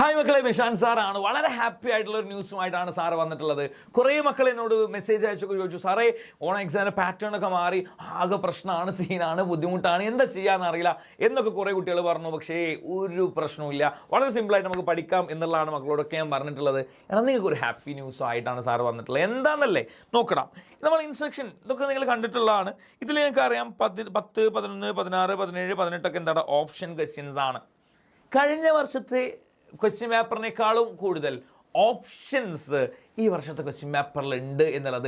Hi മക്കളെ, നിഷാൻ സാറാണ്. വളരെ ഹാപ്പി ആയിട്ടുള്ള ഒരു ന്യൂസുമായിട്ടാണ് സാറ് വന്നിട്ടുള്ളത്. കുറേ മക്കൾ എന്നോട് മെസ്സേജ് അയച്ചൊക്കെ ചോദിച്ചു, സാറേ ഓൺ എക്സാമിൻ്റെ പാറ്റേൺ ഒക്കെ മാറി, ആകെ പ്രശ്നമാണ്, സീനാണ്, ബുദ്ധിമുട്ടാണ്, എന്താ ചെയ്യാന്ന് അറിയില്ല എന്നൊക്കെ കുറേ കുട്ടികൾ പറഞ്ഞു. പക്ഷേ ഒരു പ്രശ്നവുമില്ല, വളരെ സിമ്പിളായിട്ട് നമുക്ക് പഠിക്കാം എന്നുള്ളതാണ് മക്കളോടൊക്കെ ഞാൻ പറഞ്ഞിട്ടുള്ളത്. എന്നാൽ നിങ്ങൾക്ക് ഒരു ഹാപ്പി ന്യൂസ് ആയിട്ടാണ് സാറ് വന്നിട്ടുള്ളത്. എന്താണെന്നല്ലേ നോക്കണം. നമ്മൾ ഇൻസ്ട്രക്ഷൻ ഇതൊക്കെ നിങ്ങൾ കണ്ടിട്ടുള്ളതാണ്. ഇതിൽ നിങ്ങൾക്ക് അറിയാം 10, 11, 16, 17, 18 എന്താണ് ഓപ്ഷൻ ക്വസ്റ്റ്യൻസ് ആണ്. കഴിഞ്ഞ വർഷത്തെ ക്വസ്റ്റ്യൻ പേപ്പറിനേക്കാളും കൂടുതൽ ഓപ്ഷൻസ് ഈ വർഷത്തെ ക്വസ്റ്റ്യൻ പേപ്പറിൽ ഉണ്ട് എന്നുള്ളത്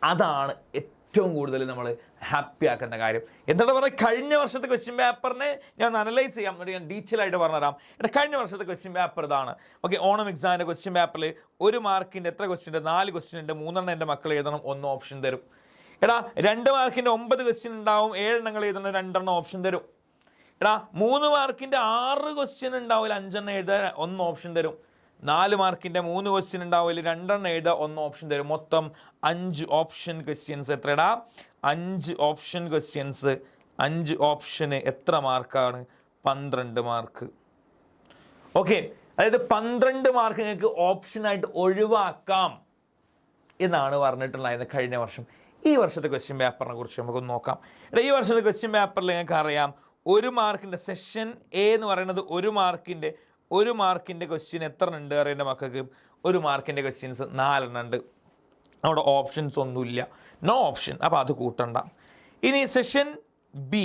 അതാണ് ഏറ്റവും കൂടുതൽ നമ്മൾ ഹാപ്പി ആക്കുന്ന കാര്യം. എന്താണ് പറയുക, കഴിഞ്ഞ വർഷത്തെ ക്വസ്റ്റ്യൻ പേപ്പറിനെ ഞാൻ അനലൈസ് ചെയ്യാം, എന്നിട്ട് ഞാൻ ഡീറ്റെയിൽ ആയിട്ട് പറഞ്ഞുതരാം. കഴിഞ്ഞ വർഷത്തെ ക്വസ്റ്റ്യൻ പേപ്പർ ഇതാണ്. ഓക്കെ, ഓണം എക്സാമിൻ്റെ ക്വസ്റ്റ്യൻ പേപ്പറിൽ 1 മാർക്കിൻ്റെ എത്ര ക്വസ്റ്റ്യൻ ഉണ്ട്? 4 ക്വസ്റ്റ്യൻ ഉണ്ട്. 3 എൻ്റെ മക്കൾ എഴുതണം, 1 ഓപ്ഷൻ തരും. 2 മാർക്കിൻ്റെ 9 ക്വസ്റ്റ്യൻ ഉണ്ടാവും, 7 എണ്ണം എഴുതണം, 2 ഓപ്ഷൻ തരും. 3 മാർക്കിൻ്റെ 6 ക്വസ്റ്റ്യൻ ഉണ്ടാവില്ല, 5 എഴുതാൻ 1 ഓപ്ഷൻ തരും. 4 മാർക്കിൻ്റെ 3 ക്വസ്റ്റ്യൻ ഉണ്ടാവില്ല, 2 എഴുതാൻ 1 ഓപ്ഷൻ തരും. മൊത്തം 5 ഓപ്ഷൻ ക്വസ്റ്റ്യൻസ്. എത്രടാ? 5 option questions. 5 ഓപ്ഷന് എത്ര മാർക്കാണ്? 12 മാർക്ക്. ഓക്കെ, അതായത് 12 മാർക്ക് നിങ്ങൾക്ക് ഓപ്ഷനായിട്ട് ഒഴിവാക്കാം എന്നാണ് പറഞ്ഞിട്ടുണ്ടായിരുന്നത് കഴിഞ്ഞ വർഷം. ഈ വർഷത്തെ ക്വസ്റ്റ്യൻ പേപ്പറിനെ കുറിച്ച് നമുക്കൊന്ന് നോക്കാം. ഈ വർഷത്തെ ക്വസ്റ്റ്യൻ പേപ്പറിൽ നിങ്ങൾക്ക് അറിയാം, 1 മാർക്കിൻ്റെ സെഷൻ എ എന്ന് പറയുന്നത് 1 മാർക്കിൻ്റെ ക്വസ്റ്റ്യൻ എത്ര ഉണ്ട് അറിയേണ്ട മക്കൾക്ക്? 1 മാർക്കിൻ്റെ ക്വസ്റ്റ്യൻസ് 4 എണ്ണം ഉണ്ട്. അവിടെ ഓപ്ഷൻസ് ഒന്നുമില്ല, നോ ഓപ്ഷൻ, അപ്പോൾ അത് കൂട്ടണ്ട. ഇനി സെഷൻ ബി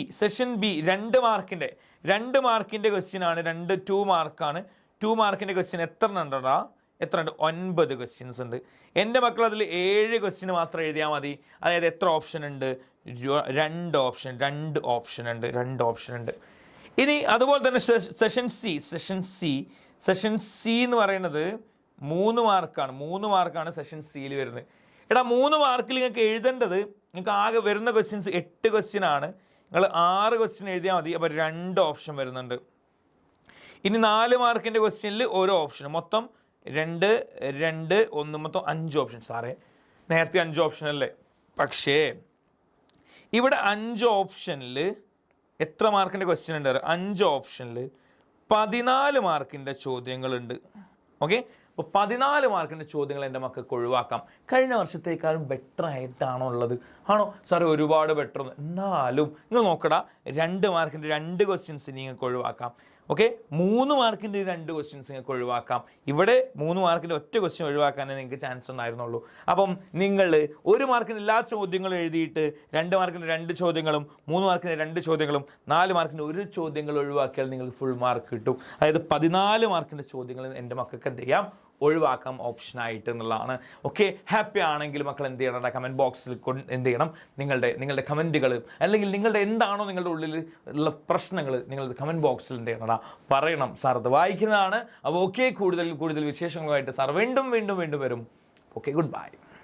2 മാർക്കിൻ്റെ ക്വസ്റ്റ്യൻ ആണ്. 2 മാർക്കാണ്. 2 മാർക്കിൻ്റെ ക്വസ്റ്റ്യൻ എത്ര എണ്ണം ഉണ്ടോ? എത്ര ഉണ്ട്? 9 ക്വസ്റ്റ്യൻസ് ഉണ്ട്. എൻ്റെ മക്കൾ അതിൽ 7 ക്വസ്റ്റ്യൻ മാത്രം എഴുതിയാൽ മതി. അതായത് എത്ര ഓപ്ഷൻ ഉണ്ട്? 2 ഓപ്ഷൻ ഉണ്ട്. ഇനി അതുപോലെ തന്നെ സെഷൻ സി എന്ന് പറയുന്നത് 3 മാർക്കാണ്. 3 മാർക്കാണ് സെഷൻ സിയിൽ വരുന്നത്. 3 മാർക്കിൽ നിങ്ങൾക്ക് എഴുതേണ്ടത്, നിങ്ങൾക്ക് ആകെ വരുന്ന ക്വസ്റ്റ്യൻസ് 8 ക്വസ്റ്റ്യൻ ആണ്. നിങ്ങൾ 6 ക്വസ്റ്റ്യൻ എഴുതിയാൽ മതി, അപ്പോൾ 2 ഓപ്ഷൻ വരുന്നുണ്ട്. ഇനി 4 മാർക്കിൻ്റെ ക്വസ്റ്റ്യനിൽ 1 ഓപ്ഷൻ, മൊത്തം 2, 2, 1, മൊത്തം 5 ഓപ്ഷൻ. സാറേ നേരത്തെ 5 ഓപ്ഷൻ അല്ലേ? പക്ഷേ ഇവിടെ 5 ഓപ്ഷനിൽ എത്ര മാർക്കിൻ്റെ ക്വസ്റ്റ്യൻ ഉണ്ട്? 5 ഓപ്ഷനിൽ 14 മാർക്കിൻ്റെ ചോദ്യങ്ങളുണ്ട്. ഓക്കെ, അപ്പോൾ 14 മാർക്കിൻ്റെ ചോദ്യങ്ങൾ എൻ്റെ മക്കൾക്ക് ഒഴിവാക്കാം. കഴിഞ്ഞ വർഷത്തേക്കാളും ബെറ്റർ ആയിട്ടാണോ ഉള്ളത്? ആണോ സാറേ? ഒരുപാട് ബെറ്റർ. എന്നാലും നിങ്ങൾ നോക്കടാ, 2 മാർക്കിൻ്റെ 2 ക്വസ്റ്റ്യൻസ് നിങ്ങൾക്ക് ഒഴിവാക്കാം. ഓക്കെ, 3 മാർക്കിൻ്റെ 2 ക്വസ്റ്റ്യൻസ് നിങ്ങൾക്ക് ഒഴിവാക്കാം. ഇവിടെ 3 മാർക്കിൻ്റെ ഒറ്റ ക്വസ്റ്റ്യൻ ഒഴിവാക്കാനേ നിങ്ങൾക്ക് ചാൻസ് ഉണ്ടായിരുന്നുള്ളൂ. അപ്പം നിങ്ങൾ 1 മാർക്കിൻ്റെ എല്ലാ ചോദ്യങ്ങളും എഴുതിയിട്ട് 2 മാർക്കിൻ്റെ 2 ചോദ്യങ്ങളും 3 മാർക്കിൻ്റെ 2 ചോദ്യങ്ങളും 4 മാർക്കിൻ്റെ 1 ചോദ്യങ്ങൾ ഒഴിവാക്കിയാൽ നിങ്ങൾക്ക് ഫുൾ മാർക്ക് കിട്ടും. അതായത് 14 മാർക്കിൻ്റെ ചോദ്യങ്ങൾ എൻ്റെ മക്കൾക്ക് എന്ത് ചെയ്യാം? ഒഴിവാക്കാം ഓപ്ഷനായിട്ട് എന്നുള്ളതാണ്. ഓക്കെ, ഹാപ്പി ആണെങ്കിൽ മക്കൾ എന്ത് ചെയ്യണം? കമൻറ്റ് ബോക്സിൽ എന്ത് ചെയ്യണം? നിങ്ങളുടെ കമൻറ്റുകൾ, അല്ലെങ്കിൽ നിങ്ങളുടെ എന്താണോ നിങ്ങളുടെ ഉള്ളിൽ ഉള്ള പ്രശ്നങ്ങൾ നിങ്ങളുടെ കമൻറ്റ് ബോക്സിൽ എന്ത് ചെയ്യണം? പറയണം. സാർ അത് വായിക്കുന്നതാണ്. അപ്പോൾ ഓക്കെ, കൂടുതൽ വിശേഷങ്ങളുമായിട്ട് സാർ വീണ്ടും വരും. Okay, good bye.